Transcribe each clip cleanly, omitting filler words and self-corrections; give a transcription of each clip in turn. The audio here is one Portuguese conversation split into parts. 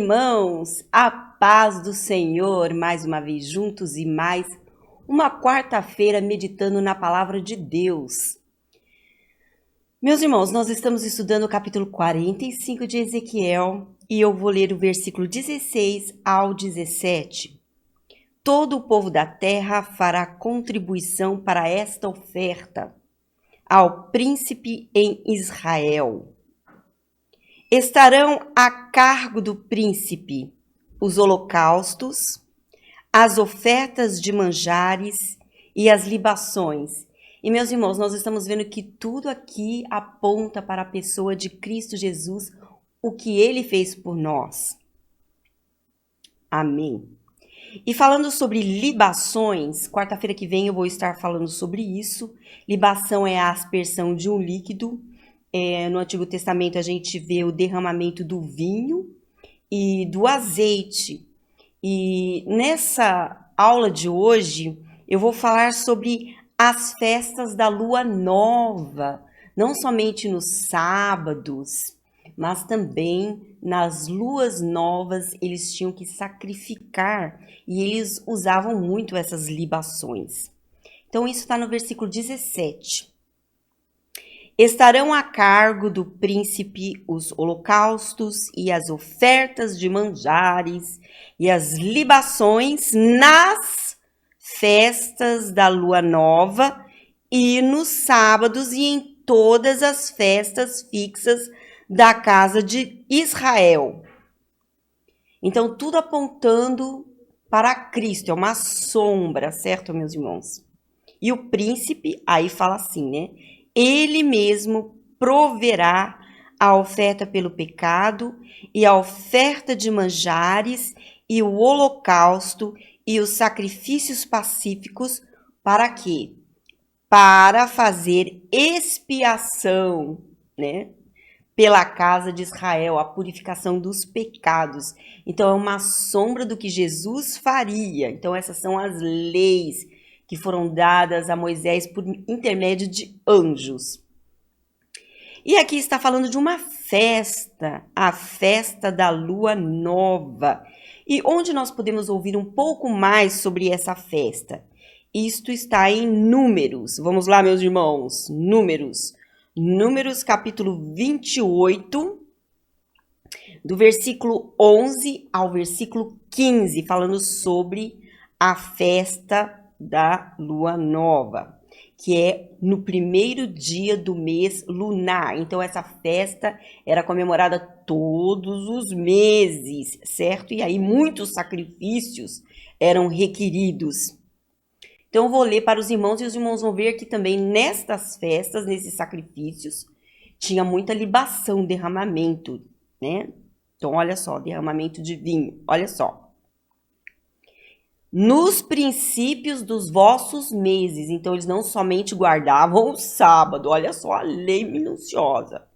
irmãos, a paz do Senhor, mais uma vez juntos e mais uma quarta-feira meditando na palavra de Deus. Meus irmãos, nós estamos estudando o capítulo 45 de Ezequiel e eu vou ler o versículo 16 ao 17. Todo o povo da terra fará contribuição para esta oferta ao príncipe em Israel. Estarão a cargo do príncipe os holocaustos, as ofertas de manjares e as libações. E, meus irmãos, nós estamos vendo que tudo aqui aponta para a pessoa de Cristo Jesus, o que ele fez por nós. Amém. E falando sobre libações, quarta-feira que vem eu vou estar falando sobre isso. Libação é a aspersão de um líquido. No Antigo Testamento a gente vê o derramamento do vinho e do azeite. E nessa aula de hoje eu vou falar sobre as festas da lua nova, não somente nos sábados, mas também nas luas novas eles tinham que sacrificar e eles usavam muito essas libações. Então isso está no versículo 17. Estarão a cargo do príncipe os holocaustos e as ofertas de manjares e as libações nas festas da lua nova e nos sábados e em todas as festas fixas da casa de Israel. Então, tudo apontando para Cristo, é uma sombra, certo, meus irmãos? E o príncipe, aí fala assim, né? Ele mesmo proverá a oferta pelo pecado e a oferta de manjares e o holocausto e os sacrifícios pacíficos para quê? Para fazer expiação, né? Pela casa de Israel, a purificação dos pecados. Então, é uma sombra do que Jesus faria. Então, essas são as leis que foram dadas a Moisés por intermédio de anjos. E aqui está falando de uma festa, a festa da lua nova. E onde nós podemos ouvir um pouco mais sobre essa festa? Isto está em Números. Vamos lá, meus irmãos. Números capítulo 28, do versículo 11 ao versículo 15, falando sobre a festa da lua nova, que é no primeiro dia do mês lunar. Então essa festa era comemorada todos os meses, certo? E aí muitos sacrifícios eram requeridos. Então eu vou ler para os irmãos e os irmãos vão ver que também nestas festas, nesses sacrifícios, tinha muita libação, derramamento, né? Então olha só, derramamento de vinho, olha só. Nos princípios dos vossos meses. Então, eles não somente guardavam o sábado, olha só a lei minuciosa,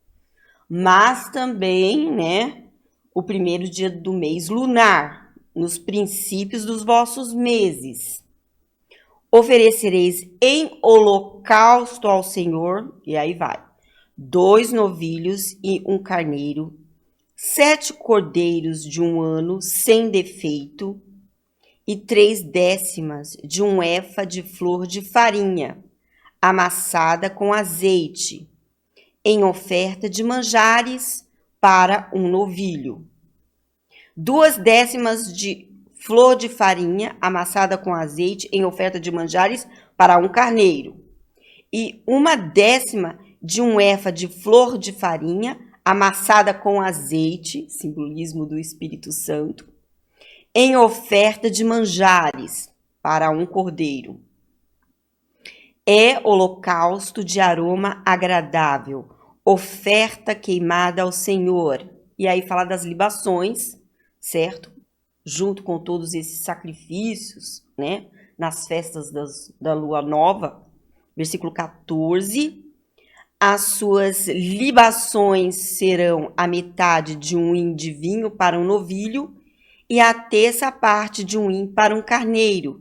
mas também, né, o primeiro dia do mês lunar, nos princípios dos vossos meses. Oferecereis em holocausto ao Senhor, e aí vai, 2 novilhos e 1 carneiro, 7 cordeiros de 1 ano sem defeito, e 3 décimas de 1 efa de flor de farinha, amassada com azeite, em oferta de manjares para 1 novilho. 2 décimas de flor de farinha, amassada com azeite, em oferta de manjares para 1 carneiro. E 1 décima de 1 efa de flor de farinha, amassada com azeite, simbolismo do Espírito Santo, em oferta de manjares para 1 cordeiro. É holocausto de aroma agradável, oferta queimada ao Senhor. E aí fala das libações, certo? Junto com todos esses sacrifícios, né? Nas festas da lua nova. Versículo 14. As suas libações serão a metade de 1 hin de vinho para 1 novilho, e a terça parte de 1 hin para 1 carneiro,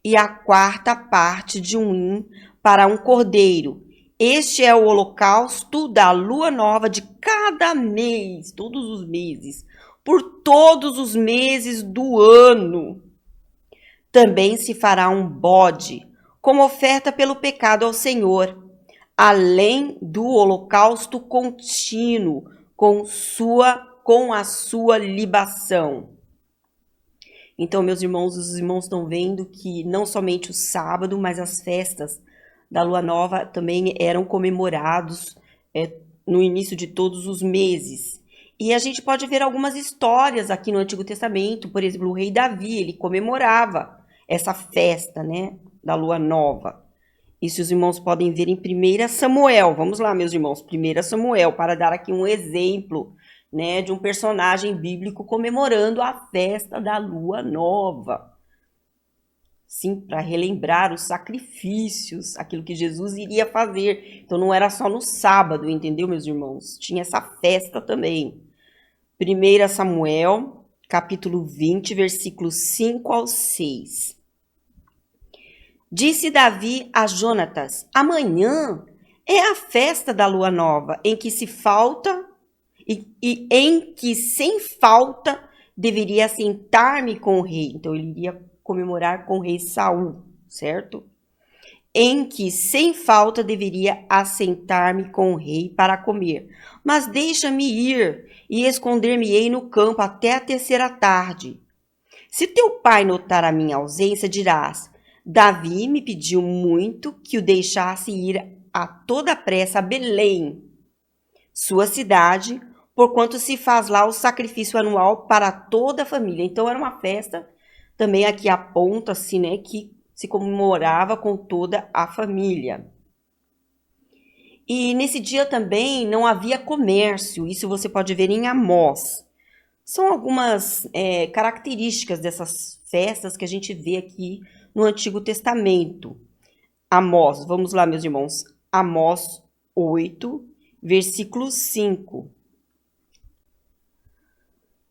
e a quarta parte de 1 hin para 1 cordeiro. Este é o holocausto da lua nova de cada mês, todos os meses, por todos os meses do ano. Também se fará um bode, como oferta pelo pecado ao Senhor, além do holocausto contínuo, com a sua libação. Então, meus irmãos, os irmãos estão vendo que não somente o sábado, mas as festas da Lua Nova também eram comemorados no início de todos os meses. E a gente pode ver algumas histórias aqui no Antigo Testamento. Por exemplo, o rei Davi, ele comemorava essa festa, né, da Lua Nova. Isso os irmãos podem ver em 1 Samuel. Vamos lá, meus irmãos, 1 Samuel, para dar aqui um exemplo, né, de um personagem bíblico comemorando a festa da Lua Nova. Sim, para relembrar os sacrifícios, aquilo que Jesus iria fazer. Então não era só no sábado, entendeu, meus irmãos? Tinha essa festa também. 1 Samuel, capítulo 20, versículos 5 ao 6. Disse Davi a Jonatas: amanhã é a festa da Lua Nova, em que se falta e em que sem falta deveria assentar-me com o rei. Então ele iria comemorar com o rei Saul, certo? Em que sem falta deveria assentar-me com o rei para comer. Mas deixa-me ir e esconder-me-ei no campo até a terceira tarde. Se teu pai notar a minha ausência, dirás: Davi me pediu muito que o deixasse ir a toda pressa a Belém, sua cidade, porquanto se faz lá o sacrifício anual para toda a família. Então era uma festa, também aqui aponta-se, né, que se comemorava com toda a família. E nesse dia também não havia comércio, isso você pode ver em Amós. São algumas características dessas festas que a gente vê aqui no Antigo Testamento. Amós, vamos lá, meus irmãos. Amós 8, versículo 5.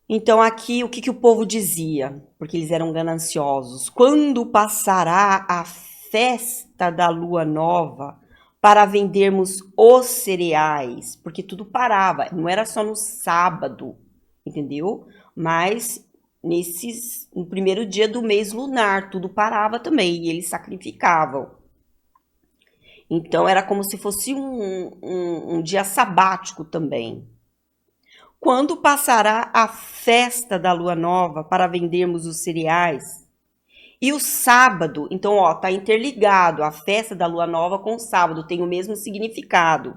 Então, aqui, o que o povo dizia? Porque eles eram gananciosos. Quando passará a festa da Lua Nova para vendermos os cereais? Porque tudo parava, não era só no sábado, entendeu? Mas no primeiro dia do mês lunar, tudo parava também, e eles sacrificavam. Então, era como se fosse um dia sabático também. Quando passará a festa da Lua Nova para vendermos os cereais? E o sábado, então, ó, tá interligado, a festa da Lua Nova com o sábado, tem o mesmo significado.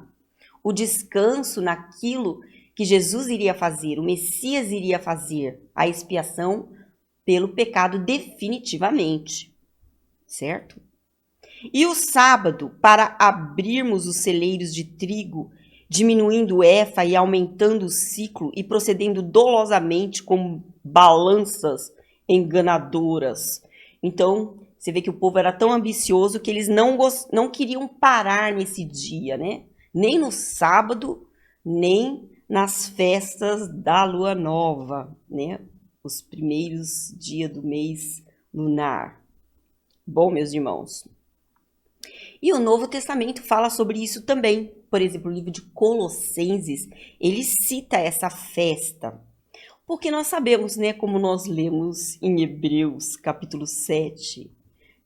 O descanso naquilo que Jesus iria fazer, o Messias iria fazer, a expiação pelo pecado definitivamente, certo? E o sábado, para abrirmos os celeiros de trigo, diminuindo o efa e aumentando o ciclo e procedendo dolosamente com balanças enganadoras. Então, você vê que o povo era tão ambicioso que eles não queriam parar nesse dia, né? Nem no sábado, nem nas festas da Lua Nova, né? Os primeiros dias do mês lunar. Bom, meus irmãos. E o Novo Testamento fala sobre isso também. Por exemplo, o livro de Colossenses, ele cita essa festa. Porque nós sabemos, né, como nós lemos em Hebreus, capítulo 7,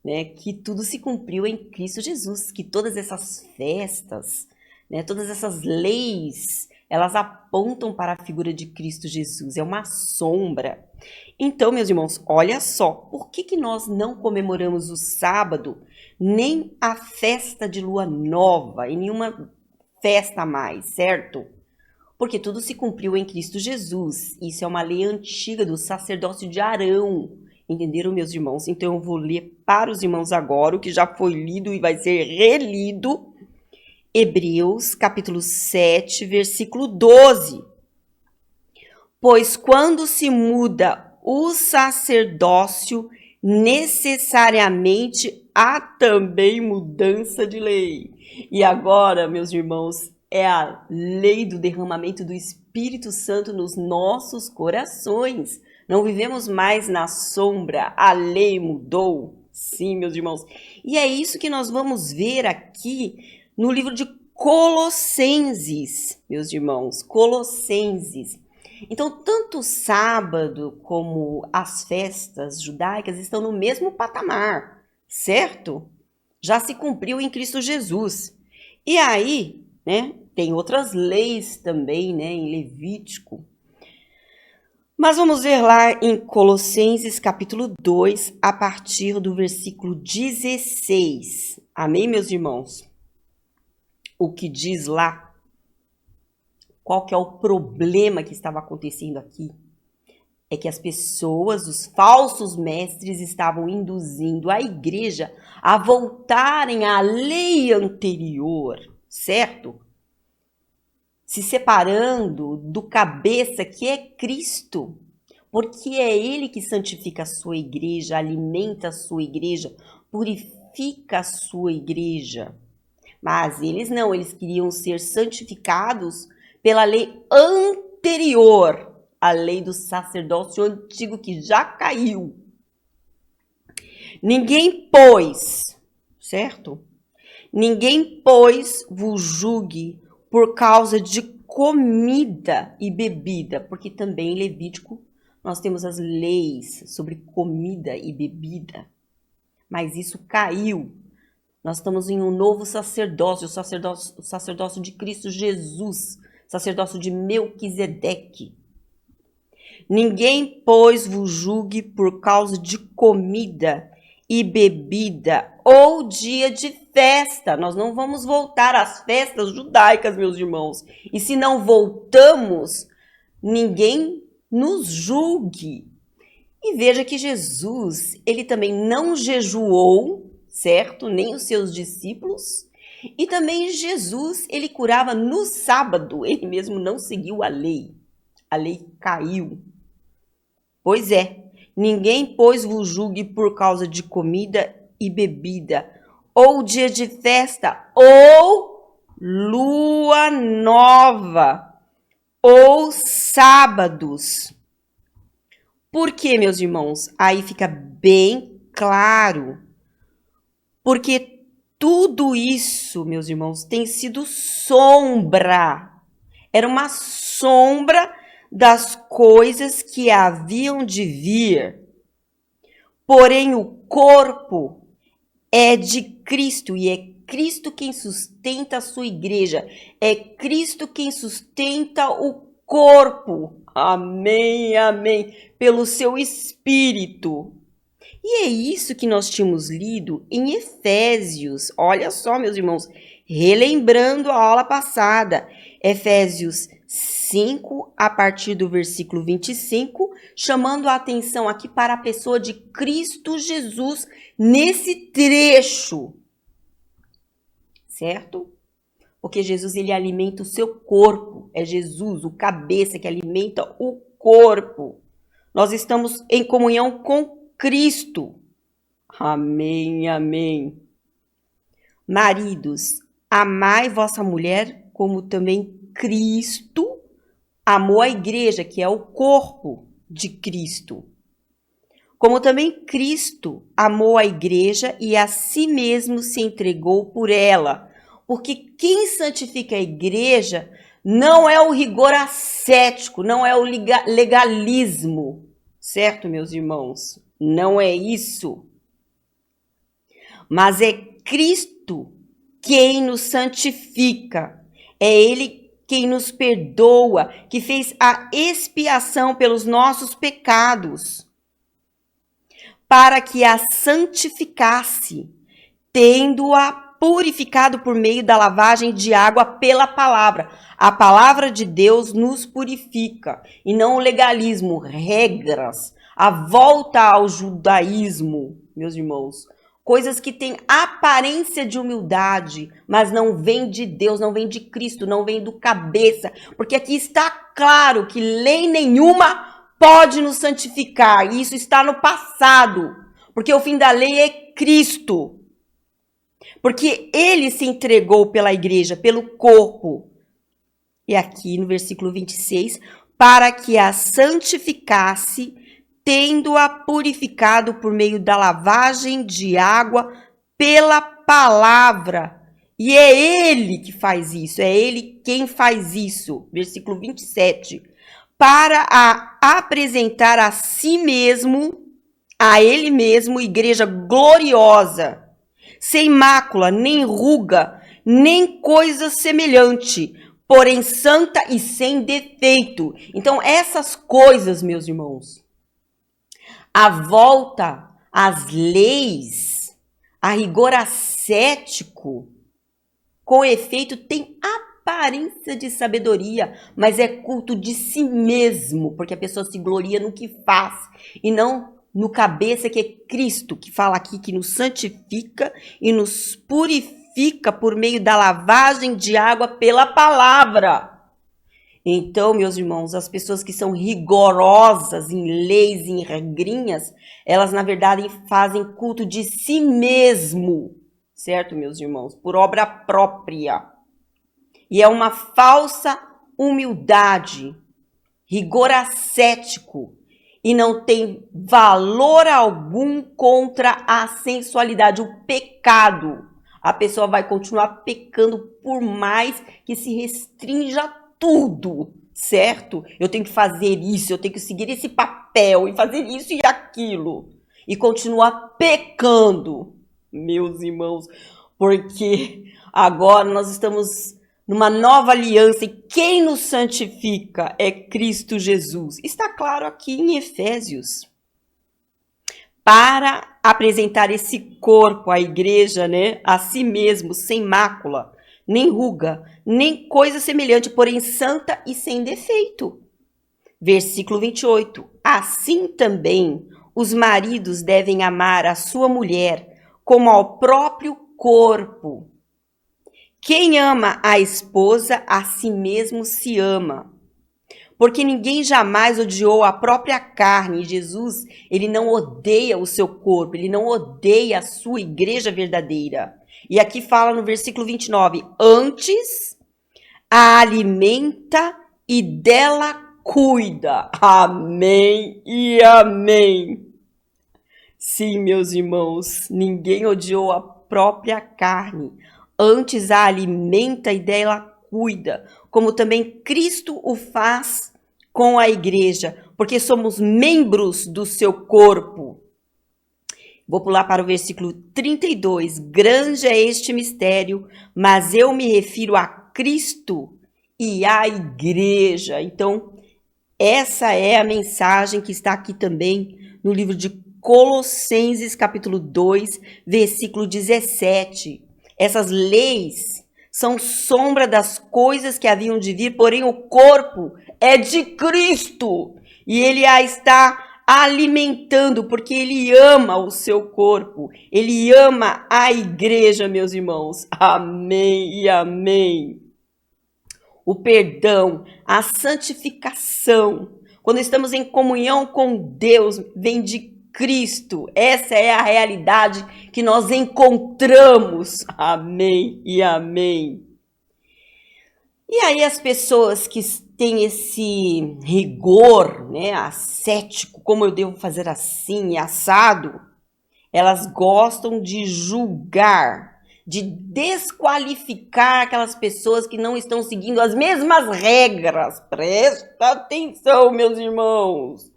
né, que tudo se cumpriu em Cristo Jesus, que todas essas festas, né, todas essas leis, elas apontam para a figura de Cristo Jesus, é uma sombra. Então, meus irmãos, olha só, por que nós não comemoramos o sábado, nem a festa de Lua Nova, e nenhuma festa a mais, certo? Porque tudo se cumpriu em Cristo Jesus. Isso é uma lei antiga do sacerdócio de Arão. Entenderam, meus irmãos? Então eu vou ler para os irmãos agora o que já foi lido e vai ser relido. Hebreus, capítulo 7, versículo 12. Pois quando se muda o sacerdócio, necessariamente há também mudança de lei. E agora, meus irmãos, é a lei do derramamento do Espírito Santo nos nossos corações. Não vivemos mais na sombra, a lei mudou. Sim, meus irmãos. E é isso que nós vamos ver aqui no livro de Colossenses, meus irmãos. Colossenses. Então, tanto o sábado como as festas judaicas estão no mesmo patamar, certo? Já se cumpriu em Cristo Jesus. E aí, né, tem outras leis também, né, em Levítico. Mas vamos ver lá em Colossenses capítulo 2, a partir do versículo 16. Amém, meus irmãos? O que diz lá? Qual que é o problema que estava acontecendo aqui? É que as pessoas, os falsos mestres, estavam induzindo a igreja a voltarem à lei anterior, certo? Se separando do cabeça que é Cristo, porque é Ele que santifica a sua igreja, alimenta a sua igreja, purifica a sua igreja. Mas eles não, eles queriam ser santificados pela lei anterior, a lei do sacerdócio antigo que já caiu. Ninguém pôs, certo? Ninguém pôs vos julgue por causa de comida e bebida, porque também em Levítico nós temos as leis sobre comida e bebida. Mas isso caiu. Nós estamos em um novo sacerdócio, o sacerdócio de Cristo Jesus, sacerdócio de Melquisedeque. Ninguém, pois, vos julgue por causa de comida e bebida ou dia de festa. Nós não vamos voltar às festas judaicas, meus irmãos. E se não voltamos, ninguém nos julgue. E veja que Jesus, ele também não jejuou, certo? Nem os seus discípulos. E também Jesus, ele curava no sábado. Ele mesmo não seguiu a lei. A lei caiu. Pois é, ninguém, pois, vos julgue por causa de comida e bebida, ou dia de festa, ou lua nova, ou sábados. Por quê, meus irmãos? Aí fica bem claro. Porque tudo isso, meus irmãos, tem sido sombra. Era uma sombra das coisas que haviam de vir. Porém, o corpo é de Cristo e é Cristo quem sustenta a sua igreja. É Cristo quem sustenta o corpo. Amém, amém. Pelo seu Espírito. E é isso que nós tínhamos lido em Efésios. Olha só, meus irmãos, relembrando a aula passada. Efésios 5, a partir do versículo 25, chamando a atenção aqui para a pessoa de Cristo Jesus nesse trecho, certo? Porque Jesus, ele alimenta o seu corpo, é Jesus, o cabeça, que alimenta o corpo. Nós estamos em comunhão com Cristo. Amém, amém. Maridos, amai vossa mulher como também Cristo amou a igreja, que é o corpo de Cristo. Como também Cristo amou a igreja e a si mesmo se entregou por ela. Porque quem santifica a igreja não é o rigor ascético, não é o legalismo, certo, meus irmãos? Não é isso. Mas é Cristo quem nos santifica. É Ele quem nos perdoa, que fez a expiação pelos nossos pecados, para que a santificasse, tendo-a purificado por meio da lavagem de água pela palavra. A palavra de Deus nos purifica, e não o legalismo, regras, a volta ao judaísmo, meus irmãos. Coisas que têm aparência de humildade, mas não vem de Deus, não vem de Cristo, não vem do cabeça. Porque aqui está claro que lei nenhuma pode nos santificar. E isso está no passado. Porque o fim da lei é Cristo. Porque ele se entregou pela igreja, pelo corpo. E aqui no versículo 26, para que a santificasse, tendo-a purificado por meio da lavagem de água pela palavra. E é ele que faz isso, é ele quem faz isso. Versículo 27. para apresentar a si mesmo, a ele mesmo, igreja gloriosa, sem mácula, nem ruga, nem coisa semelhante, porém santa e sem defeito. Então, essas coisas, meus irmãos, a volta às leis, a rigor ascético, com efeito, tem aparência de sabedoria, mas é culto de si mesmo, porque a pessoa se gloria no que faz e não no cabeça que é Cristo, que fala aqui que nos santifica e nos purifica por meio da lavagem de água pela palavra. Então, meus irmãos, as pessoas que são rigorosas em leis e em regrinhas, elas na verdade fazem culto de si mesmo, certo, meus irmãos? Por obra própria. E é uma falsa humildade, rigor ascético, e não tem valor algum contra a sensualidade, o pecado. A pessoa vai continuar pecando por mais que se restrinja tudo, certo? Eu tenho que fazer isso, eu tenho que seguir esse papel e fazer isso e aquilo. E continuar pecando, meus irmãos, porque agora nós estamos numa nova aliança, e quem nos santifica é Cristo Jesus. Está claro aqui em Efésios. Para apresentar esse corpo à igreja, né, a si mesmo, sem mácula, nem ruga, nem coisa semelhante, porém santa e sem defeito. Versículo 28. Assim também os maridos devem amar a sua mulher como ao próprio corpo. Quem ama a esposa, a si mesmo se ama. Porque ninguém jamais odiou a própria carne. Jesus, ele não odeia o seu corpo, ele não odeia a sua igreja verdadeira. E aqui fala no versículo 29, antes a alimenta e dela cuida. Amém e amém. Sim, meus irmãos, ninguém odiou a própria carne. Antes a alimenta e dela cuida, como também Cristo o faz com a igreja, porque somos membros do seu corpo. Vou pular para o versículo 32. Grande é este mistério, mas eu me refiro a Cristo e à igreja. Então, essa é a mensagem que está aqui também no livro de Colossenses, capítulo 2, versículo 17. Essas leis são sombra das coisas que haviam de vir, porém o corpo é de Cristo e ele a está alimentando, porque ele ama o seu corpo, ele ama a igreja, meus irmãos. Amém e amém. O perdão, a santificação, quando estamos em comunhão com Deus, vem de Cristo. Essa é a realidade que nós encontramos. Amém e amém. E aí as pessoas que têm esse rigor, né, ascético, como eu devo fazer assim, assado, elas gostam de julgar, de desqualificar aquelas pessoas que não estão seguindo as mesmas regras. Presta atenção, meus irmãos.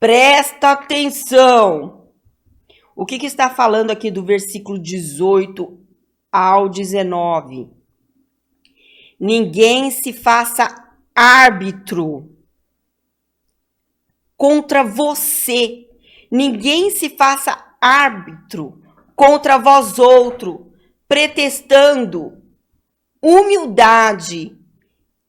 Presta atenção. O que está falando aqui do versículo 18 ao 19? Ninguém se faça árbitro contra você. Ninguém se faça árbitro contra vós outro, pretextando humildade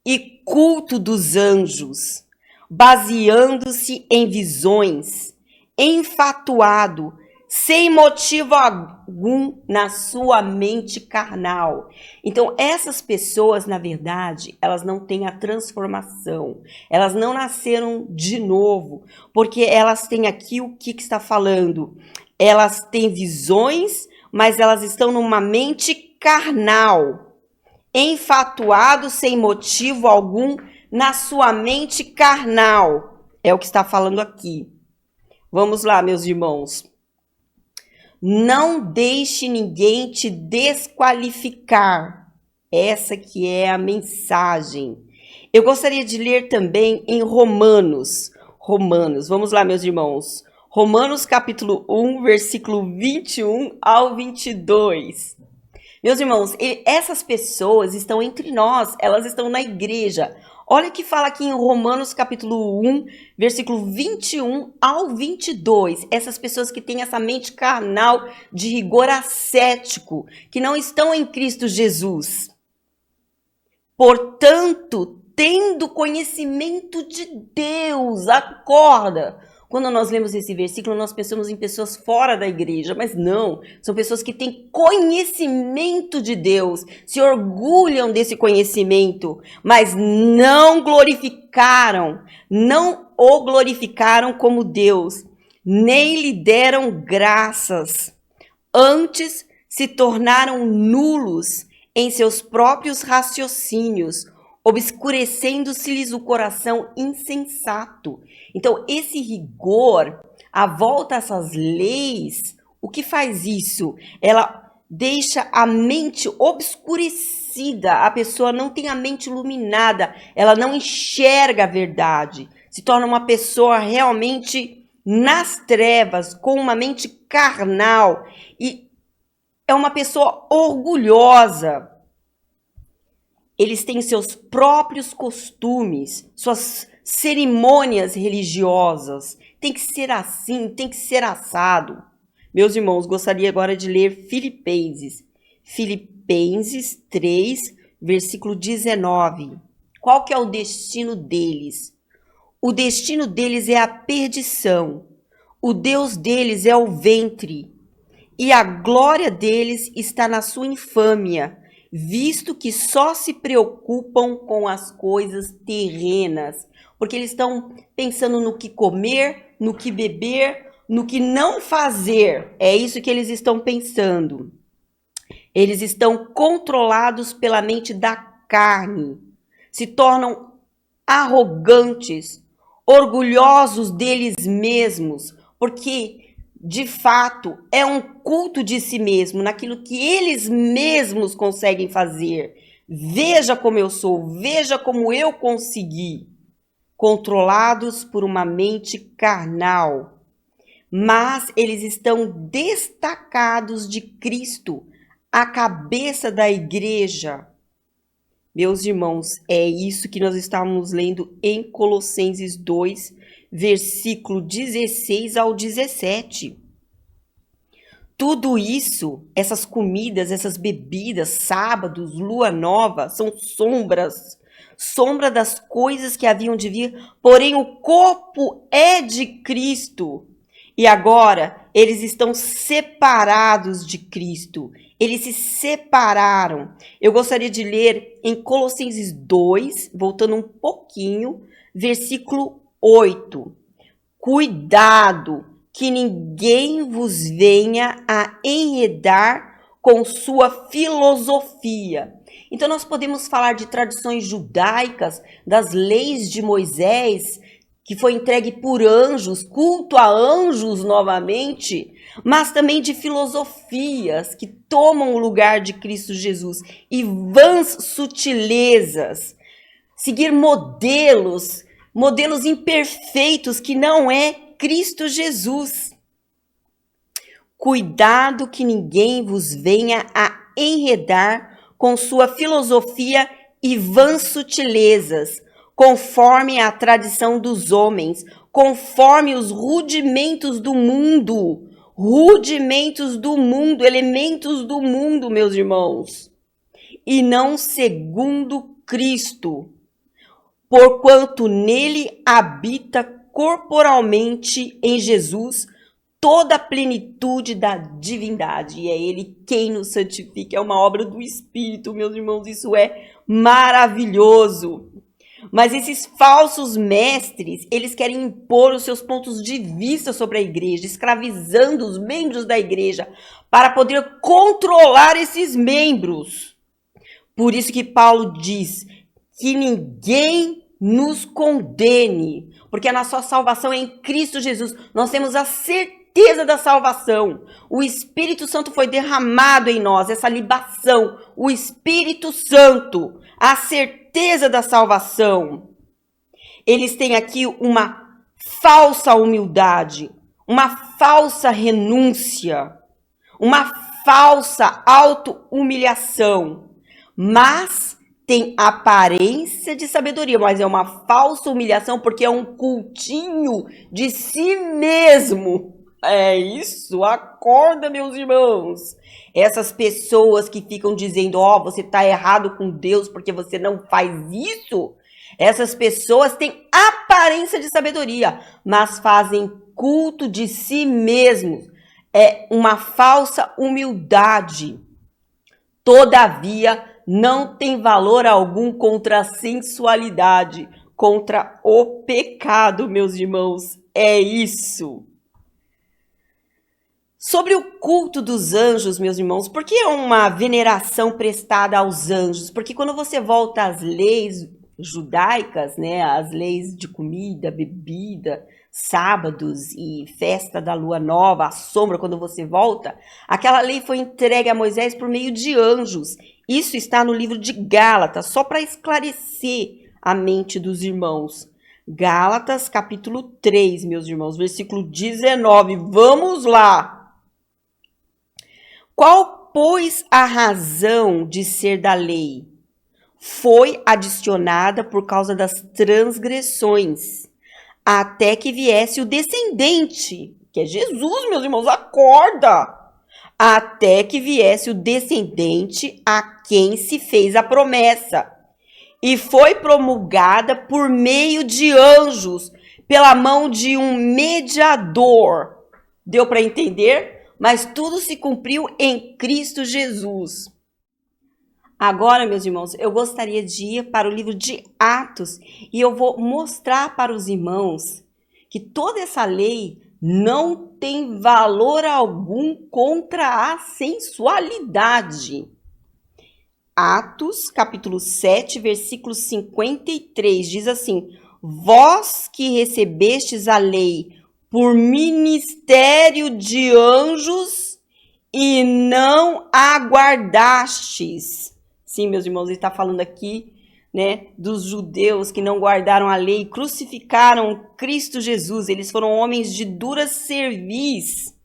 e culto dos anjos, baseando-se em visões, enfatuado, sem motivo algum na sua mente carnal. Então, essas pessoas, na verdade, elas não têm a transformação, elas não nasceram de novo, porque elas têm aqui o que está falando? Elas têm visões, mas elas estão numa mente carnal, enfatuado sem motivo algum na sua mente carnal. É o que está falando aqui. Vamos lá, meus irmãos. Não deixe ninguém te desqualificar. Essa que é a mensagem. Eu gostaria de ler também em Romanos. Romanos, vamos lá, meus irmãos. Romanos capítulo 1, versículo 21 ao 22. Meus irmãos, essas pessoas estão entre nós, elas estão na igreja. Olha o que fala aqui em Romanos capítulo 1, versículo 21 ao 22. Essas pessoas que têm essa mente carnal de rigor ascético, que não estão em Cristo Jesus. Portanto, tendo conhecimento de Deus, acorda. Quando nós lemos esse versículo, nós pensamos em pessoas fora da igreja, mas não, são pessoas que têm conhecimento de Deus, se orgulham desse conhecimento, mas não o glorificaram como Deus, nem lhe deram graças. Antes se tornaram nulos em seus próprios raciocínios, obscurecendo-se-lhes o coração insensato. Então, esse rigor, a volta a essas leis, o que faz isso? Ela deixa a mente obscurecida, a pessoa não tem a mente iluminada, ela não enxerga a verdade, se torna uma pessoa realmente nas trevas, com uma mente carnal, e é uma pessoa orgulhosa. Eles têm seus próprios costumes, suas cerimônias religiosas. Tem que ser assim, tem que ser assado. Meus irmãos, gostaria agora de ler Filipenses. Filipenses 3, versículo 19. Qual que é o destino deles? O destino deles é a perdição. O Deus deles é o ventre. E a glória deles está na sua infâmia, visto que só se preocupam com as coisas terrenas, porque eles estão pensando no que comer, no que beber, no que não fazer. É isso que eles estão pensando. Eles estão controlados pela mente da carne, se tornam arrogantes, orgulhosos deles mesmos, porque de fato, é um culto de si mesmo, naquilo que eles mesmos conseguem fazer. Veja como eu sou, veja como eu consegui. Controlados por uma mente carnal. Mas eles estão destacados de Cristo, a cabeça da igreja. Meus irmãos, é isso que nós estávamos lendo em Colossenses 2, versículo 16 ao 17. Tudo isso, essas comidas, essas bebidas, sábados, lua nova, são sombra das coisas que haviam de vir, porém o corpo é de Cristo. E agora eles estão separados de Cristo. Eles se separaram. Eu gostaria de ler em Colossenses 2, voltando um pouquinho, versículo 8. Cuidado que ninguém vos venha a enredar com sua filosofia. Então nós podemos falar de tradições judaicas, das leis de Moisés, que foi entregue por anjos, culto a anjos novamente, mas também de filosofias que tomam o lugar de Cristo Jesus e vãs sutilezas, seguir modelos imperfeitos que não é Cristo Jesus. Cuidado que ninguém vos venha a enredar com sua filosofia e vãs sutilezas, conforme a tradição dos homens, conforme os rudimentos do mundo, elementos do mundo, meus irmãos, e não segundo Cristo, porquanto nele habita corporalmente em Jesus toda a plenitude da divindade, e é ele quem nos santifica, é uma obra do Espírito, meus irmãos, isso é maravilhoso. Mas esses falsos mestres, eles querem impor os seus pontos de vista sobre a igreja, escravizando os membros da igreja para poder controlar esses membros. Por isso que Paulo diz que ninguém nos condene, porque a nossa salvação é em Cristo Jesus. Nós temos a certeza da salvação. O Espírito Santo foi derramado em nós, essa libação, o Espírito Santo. a certeza da salvação. Eles têm aqui uma falsa humildade, uma falsa renúncia, uma falsa auto-humilhação, mas tem aparência de sabedoria, mas é uma falsa humilhação porque é um cultinho de si mesmo. É isso, acorda, meus irmãos. Essas pessoas que ficam dizendo, você tá errado com Deus porque você não faz isso, essas pessoas têm aparência de sabedoria, mas fazem culto de si mesmos. É uma falsa humildade. Todavia, não tem valor algum contra a sensualidade, contra o pecado, meus irmãos. É isso. Sobre o culto dos anjos, meus irmãos, por que é uma veneração prestada aos anjos? Porque quando você volta às leis judaicas, né, as leis de comida, bebida, sábados e festa da lua nova, a sombra, quando você volta, aquela lei foi entregue a Moisés por meio de anjos. Isso está no livro de Gálatas, só para esclarecer a mente dos irmãos. Gálatas, capítulo 3, meus irmãos, versículo 19. Vamos lá! Qual, pois, a razão de ser da lei? Foi adicionada por causa das transgressões, até que viesse o descendente, que é Jesus, meus irmãos, acorda! Até que viesse o descendente a quem se fez a promessa, e foi promulgada por meio de anjos, pela mão de um mediador. Deu para entender? Mas tudo se cumpriu em Cristo Jesus. Agora, meus irmãos, eu gostaria de ir para o livro de Atos e eu vou mostrar para os irmãos que toda essa lei não tem valor algum contra a sensualidade. Atos, capítulo 7, versículo 53, diz assim: vós que recebestes a lei por ministério de anjos e não aguardastes. Sim, meus irmãos, ele está falando aqui, né, dos judeus que não guardaram a lei, crucificaram Cristo Jesus. Eles foram homens de dura cerviz.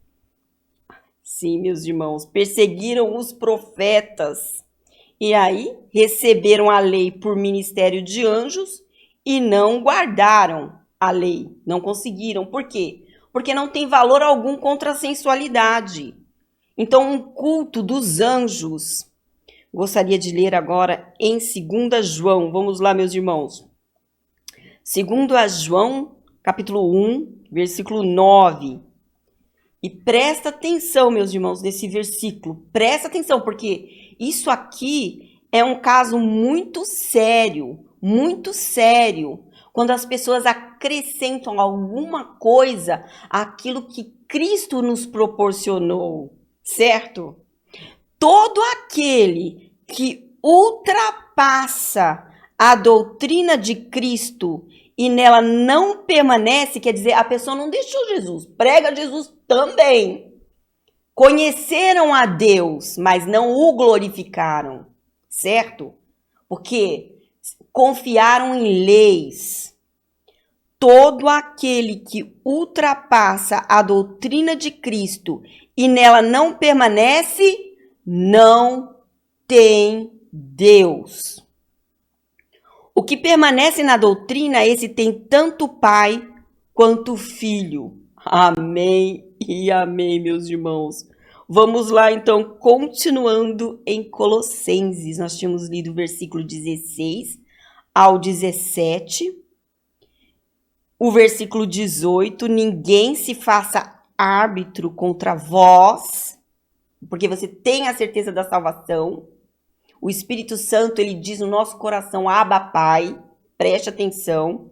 Sim, meus irmãos, perseguiram os profetas. E aí, receberam a lei por ministério de anjos e não guardaram a lei, não conseguiram. Por quê? Porque não tem valor algum contra a sensualidade. Então, um culto dos anjos. Gostaria de ler agora em 2 João. Vamos lá, meus irmãos. 2 João, capítulo 1, versículo 9. E presta atenção, meus irmãos, nesse versículo. Presta atenção, porque isso aqui é um caso muito sério, muito sério. Quando as pessoas acrescentam alguma coisa àquilo que Cristo nos proporcionou, certo? Todo aquele que ultrapassa a doutrina de Cristo e nela não permanece, quer dizer, a pessoa não deixou Jesus, prega Jesus também. Conheceram a Deus, mas não o glorificaram, certo? Porque confiaram em leis. Todo aquele que ultrapassa a doutrina de Cristo e nela não permanece, não tem Deus. O que permanece na doutrina, esse tem tanto Pai quanto Filho. Amém e amém, meus irmãos. Vamos lá, então, continuando em Colossenses. Nós tínhamos lido o versículo 16 ao 17. O versículo 18, ninguém se faça árbitro contra vós, porque você tem a certeza da salvação. O Espírito Santo, ele diz no nosso coração, Abba, Pai, preste atenção.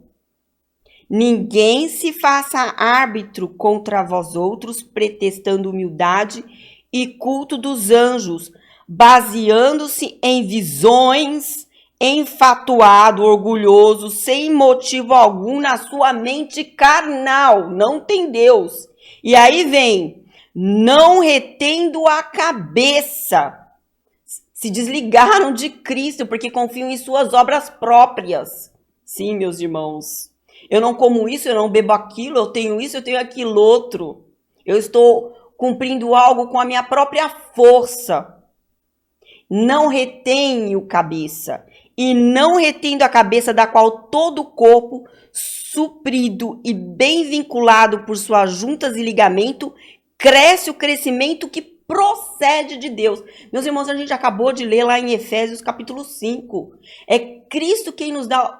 Ninguém se faça árbitro contra vós outros, pretextando humildade e culto dos anjos, baseando-se em visões, enfatuado, orgulhoso, sem motivo algum na sua mente carnal, não tem Deus. E aí vem, não retendo a cabeça. Se desligaram de Cristo porque confiam em suas obras próprias. Sim, meus irmãos. Eu não como isso, eu não bebo aquilo, eu tenho isso, eu tenho aquilo outro. Eu estou cumprindo algo com a minha própria força. Não retenho cabeça. E não retendo a cabeça da qual todo o corpo, suprido e bem vinculado por suas juntas e ligamento, cresce o crescimento que procede de Deus. Meus irmãos, a gente acabou de ler lá em Efésios capítulo 5. É Cristo quem nos dá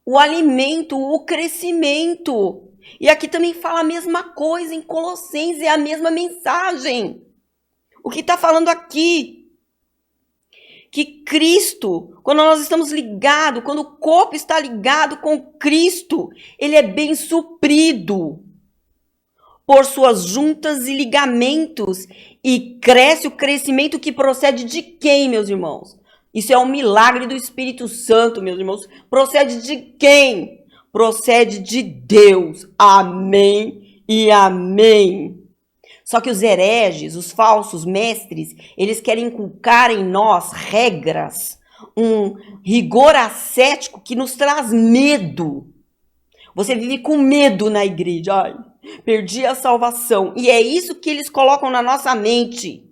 o alimento, o crescimento. E aqui também fala a mesma coisa em Colossenses, é a mesma mensagem. O que está falando aqui? Que Cristo, quando nós estamos ligados, quando o corpo está ligado com Cristo, ele é bem suprido por suas juntas e ligamentos e cresce o crescimento que procede de quem, meus irmãos? Isso é um milagre do Espírito Santo, meus irmãos. Procede de quem? Procede de Deus. Amém e amém. Só que os hereges, os falsos mestres, eles querem inculcar em nós regras, um rigor ascético que nos traz medo. Você vive com medo na igreja. Ai, perdi a salvação. E é isso que eles colocam na nossa mente.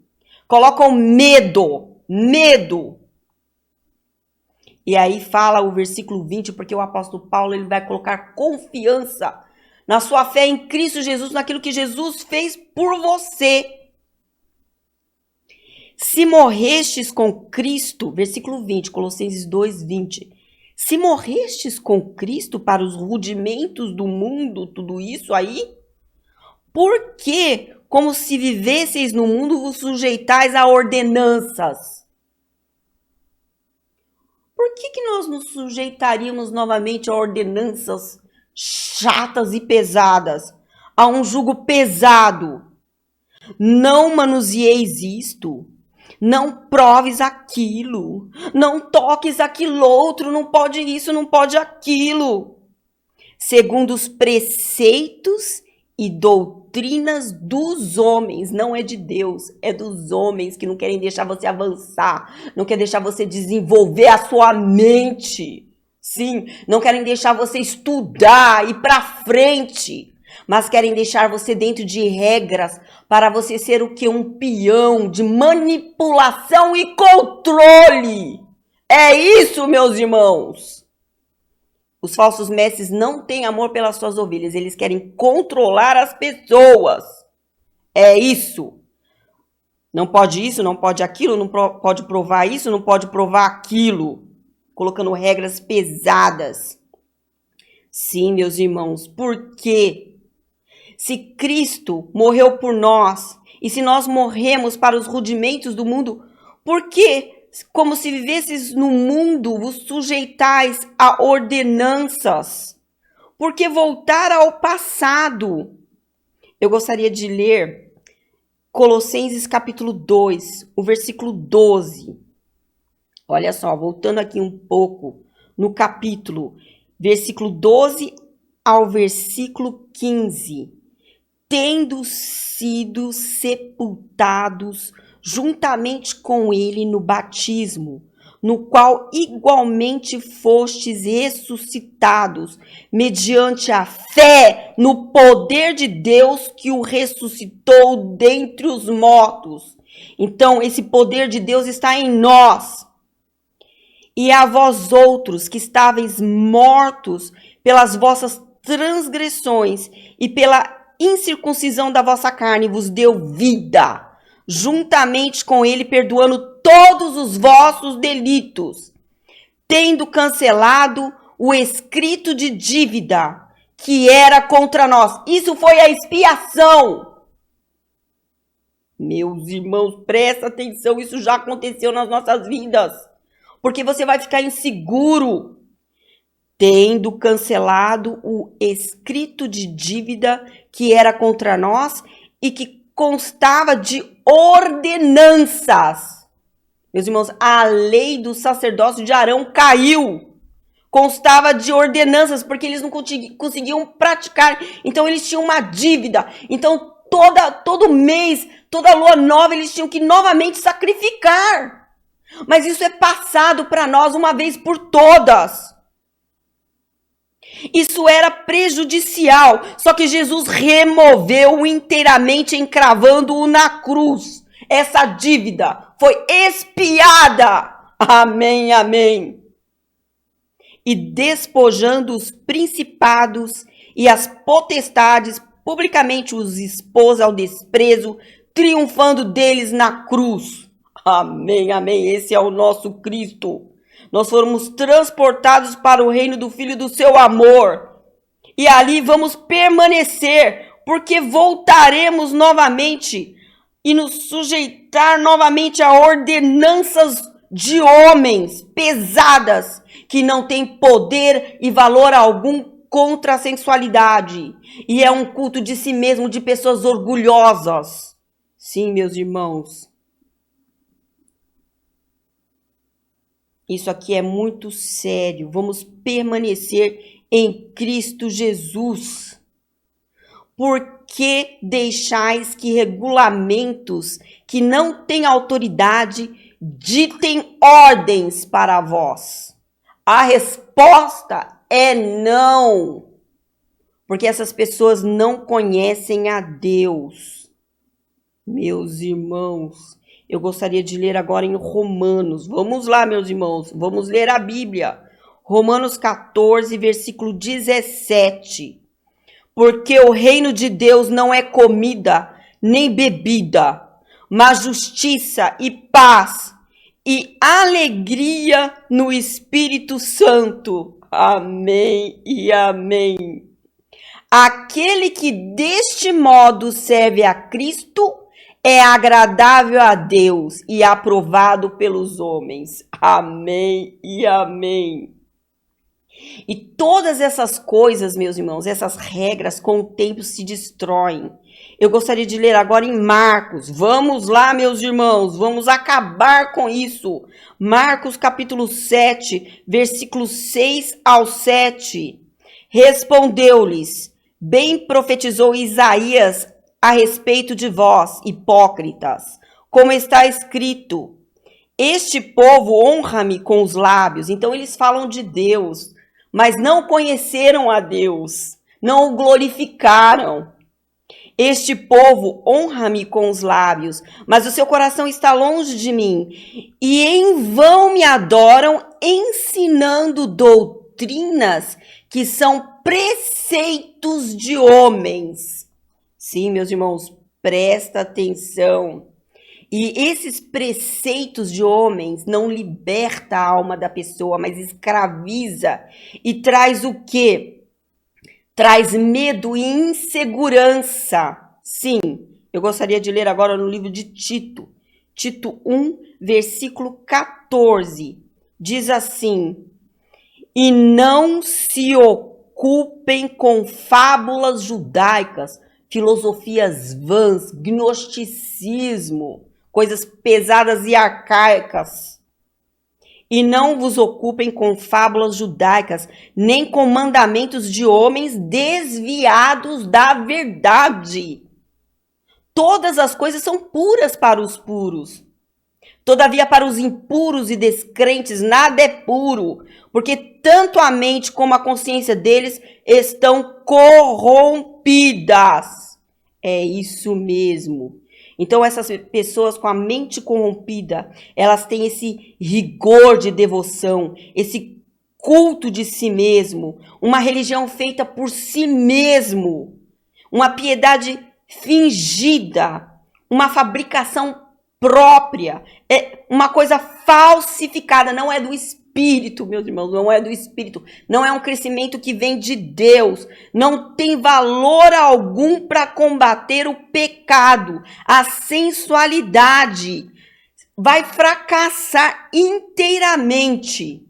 Colocam medo. Medo. E aí fala o versículo 20, porque o apóstolo Paulo ele vai colocar confiança na sua fé em Cristo Jesus, naquilo que Jesus fez por você. Se morrestes com Cristo, versículo 20, Colossenses 2, 20. Se morrestes com Cristo para os rudimentos do mundo, tudo isso aí, por que, como se vivesseis no mundo, vos sujeitais a ordenanças? Por que nós nos sujeitaríamos novamente a ordenanças chatas e pesadas? A um jugo pesado. Não manuseeis isto. Não proves aquilo. Não toques aquilo outro. Não pode isso, não pode aquilo. Segundo os preceitos e doutrinas dos homens, não é de Deus, é dos homens que não querem deixar você avançar, não querem deixar você desenvolver a sua mente. Sim, não querem deixar você estudar, ir para frente, mas querem deixar você dentro de regras para você ser o que? Um peão de manipulação e controle. É isso, meus irmãos. Os falsos mestres não têm amor pelas suas ovelhas, eles querem controlar as pessoas. É isso. Não pode isso, não pode aquilo, não pode provar isso, não pode provar aquilo. Colocando regras pesadas. Sim, meus irmãos, por quê? Se Cristo morreu por nós, e se nós morremos para os rudimentos do mundo, por quê? Como se vivesses no mundo, vos sujeitais a ordenanças. Por que voltar ao passado? Eu gostaria de ler Colossenses capítulo 2, o versículo 12. Olha só, voltando aqui um pouco no capítulo, versículo 12 ao versículo 15. Tendo sido sepultados juntamente com ele no batismo, no qual igualmente fostes ressuscitados, mediante a fé no poder de Deus que o ressuscitou dentre os mortos. Então, esse poder de Deus está em nós. E a vós outros que estáveis mortos pelas vossas transgressões e pela incircuncisão da vossa carne, vos deu vida, juntamente com ele, perdoando todos os vossos delitos, tendo cancelado o escrito de dívida que era contra nós. Isso foi a expiação. Meus irmãos, presta atenção, isso já aconteceu nas nossas vidas. Porque você vai ficar inseguro. Tendo cancelado o escrito de dívida que era contra nós e que constava de ordenanças. Meus irmãos, a lei do sacerdócio de Arão caiu. Constava de ordenanças, porque eles não conseguiam praticar. Então, eles tinham uma dívida. Então, todo mês, toda lua nova, eles tinham que novamente sacrificar. Mas isso é passado para nós uma vez por todas. Isso era prejudicial, só que Jesus removeu inteiramente, encravando-o na cruz. Essa dívida foi expiada. Amém, amém. E despojando os principados e as potestades, publicamente os expôs ao desprezo, triunfando deles na cruz. Amém, amém. Esse é o nosso Cristo. Nós fomos transportados para o reino do Filho do seu amor. E ali vamos permanecer, porque voltaremos novamente e nos sujeitar novamente a ordenanças de homens pesadas, que não têm poder e valor algum contra a sensualidade. E é um culto de si mesmo, de pessoas orgulhosas. Sim, meus irmãos. Isso aqui é muito sério. Vamos permanecer em Cristo Jesus. Por que deixais que regulamentos que não têm autoridade ditem ordens para vós? A resposta é não. Porque essas pessoas não conhecem a Deus. Meus irmãos, eu gostaria de ler agora em Romanos. Vamos lá, meus irmãos, vamos ler a Bíblia. Romanos 14, versículo 17. Porque o reino de Deus não é comida nem bebida, mas justiça e paz e alegria no Espírito Santo. Amém e amém. Aquele que deste modo serve a Cristo é agradável a Deus e aprovado pelos homens. Amém e amém. E todas essas coisas, meus irmãos, essas regras com o tempo se destroem. Eu gostaria de ler agora em Marcos. Vamos lá, meus irmãos, vamos acabar com isso. Marcos capítulo 7, versículos 6 ao 7. Respondeu-lhes: bem profetizou Isaías a respeito de vós, hipócritas, como está escrito: este povo honra-me com os lábios. Então eles falam de Deus, mas não conheceram a Deus, não o glorificaram. Este povo honra-me com os lábios, mas o seu coração está longe de mim, e em vão me adoram, ensinando doutrinas que são preceitos de homens. Sim, meus irmãos, presta atenção. E esses preceitos de homens não liberta a alma da pessoa, mas escraviza e traz o quê? Traz medo e insegurança. Sim, eu gostaria de ler agora no livro de Tito. Tito 1, versículo 14. Diz assim: e não se ocupem com fábulas judaicas, filosofias vãs, gnosticismo, coisas pesadas e arcaicas. E não vos ocupem com fábulas judaicas, nem com mandamentos de homens desviados da verdade. Todas as coisas são puras para os puros. Todavia, para os impuros e descrentes, nada é puro, porque tanto a mente como a consciência deles estão corrompidas. É isso mesmo. Então, essas pessoas com a mente corrompida, elas têm esse rigor de devoção, esse culto de si mesmo, uma religião feita por si mesmo, uma piedade fingida, uma fabricação própria, é uma coisa falsificada, não é do Espírito, meus irmãos, não é do Espírito, não é um crescimento que vem de Deus, não tem valor algum para combater o pecado, a sensualidade, vai fracassar inteiramente.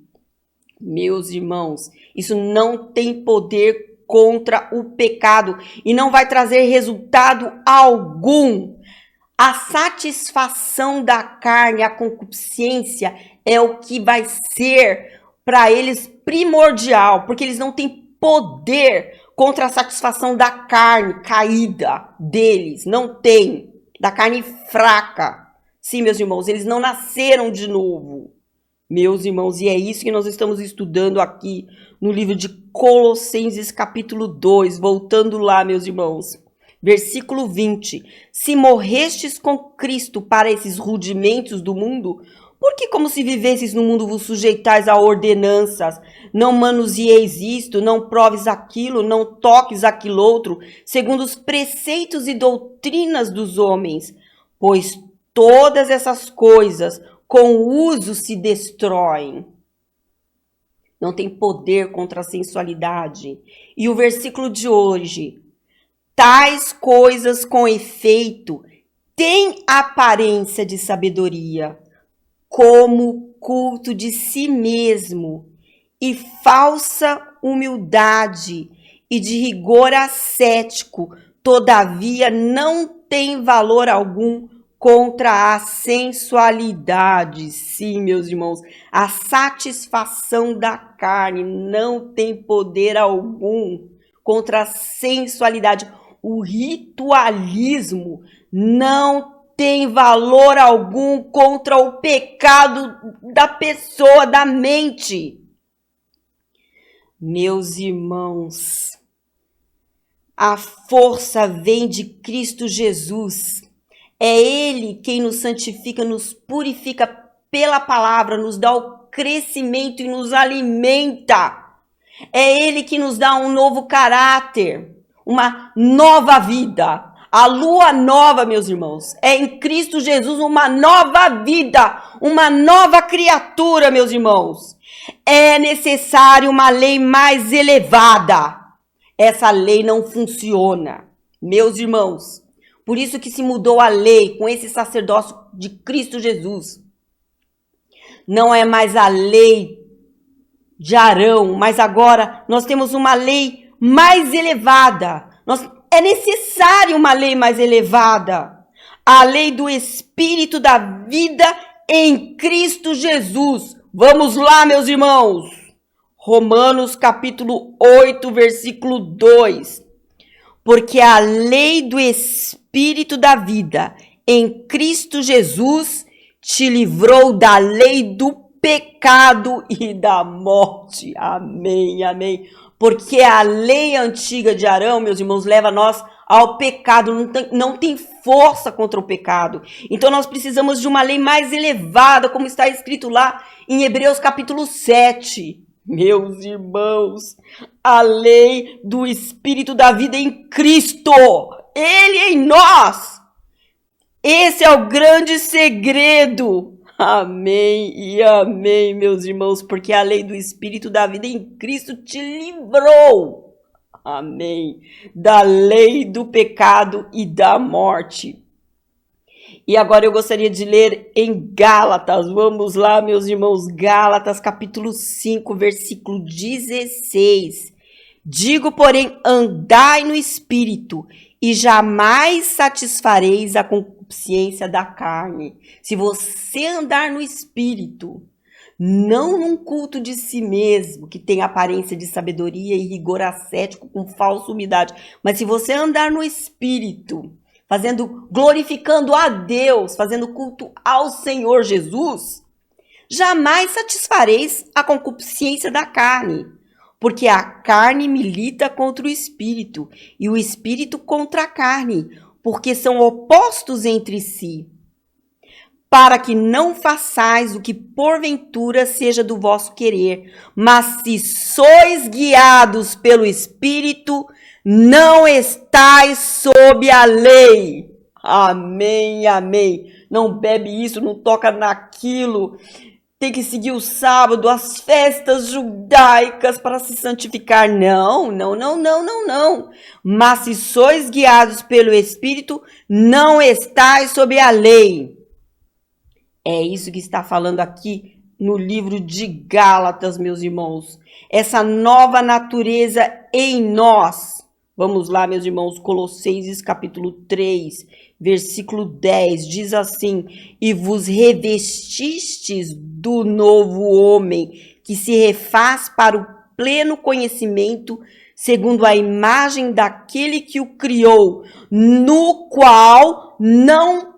Meus irmãos, isso não tem poder contra o pecado e não vai trazer resultado algum. A satisfação da carne, a concupiscência, é o que vai ser para eles primordial, porque eles não têm poder contra a satisfação da carne caída deles, não tem, da carne fraca. Sim, meus irmãos, eles não nasceram de novo. Meus irmãos, e é isso que nós estamos estudando aqui no livro de Colossenses, capítulo 2, voltando lá, meus irmãos. Versículo 20. Se morrestes com Cristo para esses rudimentos do mundo, porque como se vivesses no mundo vos sujeitais a ordenanças, não manusieis isto, não proves aquilo, não toques aquilo outro, segundo os preceitos e doutrinas dos homens, pois todas essas coisas com o uso se destroem. Não tem poder contra a sensualidade. E o versículo de hoje, tais coisas com efeito têm aparência de sabedoria, como culto de si mesmo e falsa humildade e de rigor ascético, todavia não tem valor algum contra a sensualidade. Sim, meus irmãos, a satisfação da carne não tem poder algum contra a sensualidade. O ritualismo não tem valor algum contra o pecado da pessoa, da mente. Meus irmãos, a força vem de Cristo Jesus. É Ele quem nos santifica, nos purifica pela palavra, nos dá o crescimento e nos alimenta. É Ele que nos dá um novo caráter, uma nova vida. A lua nova, meus irmãos, é em Cristo Jesus uma nova vida, uma nova criatura, meus irmãos. É necessário uma lei mais elevada. Essa lei não funciona, meus irmãos. Por isso que se mudou a lei com esse sacerdócio de Cristo Jesus. Não é mais a lei de Arão, mas agora nós temos uma lei mais elevada. É necessário uma lei mais elevada. A lei do Espírito da vida em Cristo Jesus. Vamos lá, meus irmãos. Romanos capítulo 8, versículo 2. Porque a lei do Espírito da vida em Cristo Jesus te livrou da lei do pecado e da morte. Amém, amém. Porque a lei antiga de Arão, meus irmãos, leva nós ao pecado, não tem força contra o pecado. Então nós precisamos de uma lei mais elevada, como está escrito lá em Hebreus capítulo 7. Meus irmãos, a lei do Espírito da vida em Cristo, Ele em nós. Esse é o grande segredo. Amém e amém, meus irmãos, porque a lei do Espírito da vida em Cristo te livrou. Amém. Da lei do pecado e da morte. E agora eu gostaria de ler em Gálatas. Vamos lá, meus irmãos. Gálatas, capítulo 5, versículo 16. Digo, porém, andai no Espírito, e jamais satisfareis a concupiscência da carne. Se você andar no Espírito, não num culto de si mesmo, que tem aparência de sabedoria e rigor ascético com falsa humildade, mas se você andar no Espírito, glorificando a Deus, fazendo culto ao Senhor Jesus, jamais satisfareis a concupiscência da carne, porque a carne milita contra o Espírito, e o Espírito contra a carne, porque são opostos entre si, para que não façais o que porventura seja do vosso querer, mas se sois guiados pelo Espírito, não estais sob a lei. Amém, amém. Não bebe isso, não toca naquilo. Tem que seguir o sábado, as festas judaicas para se santificar. Não. Mas se sois guiados pelo Espírito, não estais sob a lei. É isso que está falando aqui no livro de Gálatas, meus irmãos. Essa nova natureza em nós. Vamos lá, meus irmãos, Colossenses capítulo 3, versículo 10, diz assim: e vos revestistes do novo homem, que se refaz para o pleno conhecimento, segundo a imagem daquele que o criou, no qual não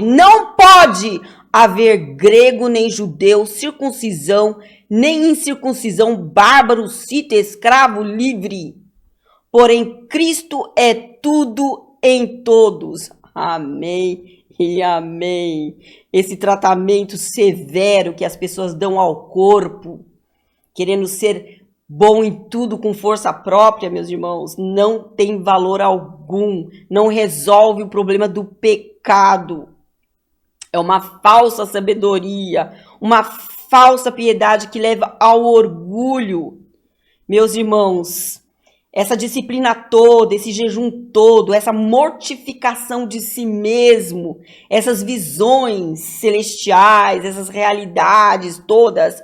não pode haver grego nem judeu, circuncisão nem incircuncisão, bárbaro, cita, escravo, livre. Porém, Cristo é tudo em todos. Amém e amém. Esse tratamento severo que as pessoas dão ao corpo, querendo ser bom em tudo com força própria, meus irmãos, não tem valor algum, não resolve o problema do pecado. É uma falsa sabedoria, uma falsa piedade que leva ao orgulho. Meus irmãos, essa disciplina toda, esse jejum todo, essa mortificação de si mesmo, essas visões celestiais, essas realidades todas,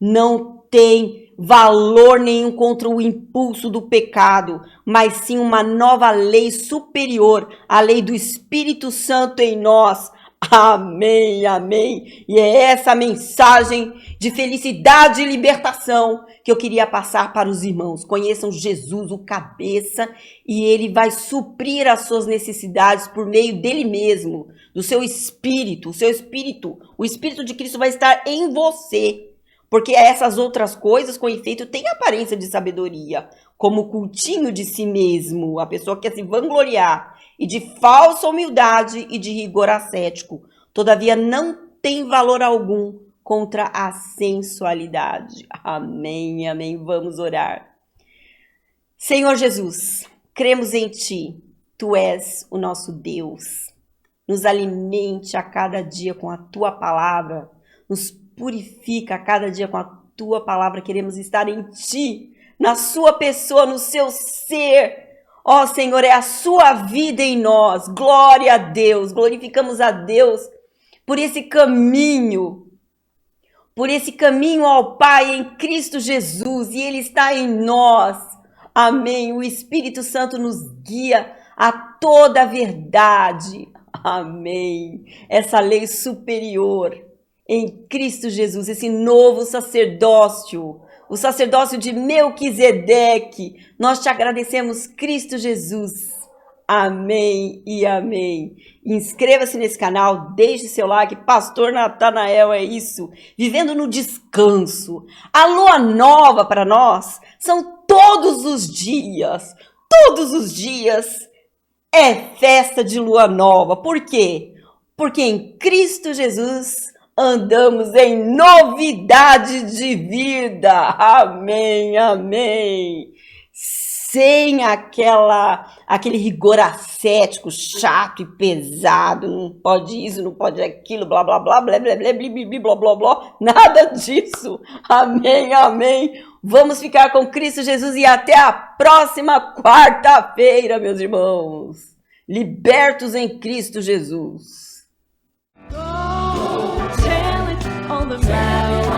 não tem valor nenhum contra o impulso do pecado, mas sim uma nova lei superior, a lei do Espírito Santo em nós. Amém, amém. E é essa mensagem de felicidade e libertação que eu queria passar para os irmãos. Conheçam Jesus, o cabeça, e ele vai suprir as suas necessidades por meio dele mesmo, do seu espírito. O Espírito de Cristo vai estar em você. Porque essas outras coisas, com efeito, têm aparência de sabedoria, como o cultinho de si mesmo, a pessoa que quer se vangloriar, e de falsa humildade e de rigor ascético. Todavia, não tem valor algum contra a sensualidade. Amém, amém. Vamos orar. Senhor Jesus, cremos em Ti. Tu és o nosso Deus. Nos alimente a cada dia com a Tua palavra. Nos purifica a cada dia com a Tua palavra. Queremos estar em Ti, na Sua pessoa, no Seu ser. Ó Senhor, é a Sua vida em nós. Glória a Deus. Glorificamos a Deus por esse caminho ao Pai em Cristo Jesus. E Ele está em nós. Amém. O Espírito Santo nos guia a toda a verdade. Amém. Essa lei superior em Cristo Jesus, esse novo sacerdócio, o sacerdócio de Melquisedeque. Nós te agradecemos, Cristo Jesus. Amém e amém. Inscreva-se nesse canal, deixe seu like. Pastor Natanael, é isso. Vivendo no descanso. A lua nova para nós são todos os dias. Todos os dias é festa de lua nova. Por quê? Porque em Cristo Jesus andamos em novidade de vida. Amém, amém. Sem aquele rigor ascético chato e pesado, não pode isso, não pode aquilo, blá, blá, blá, blá, blá, blá, blá, blá, blá, blá, nada disso. Amém, amém. Vamos ficar com Cristo Jesus e até a próxima quarta-feira, meus irmãos. Libertos em Cristo Jesus. On the ground.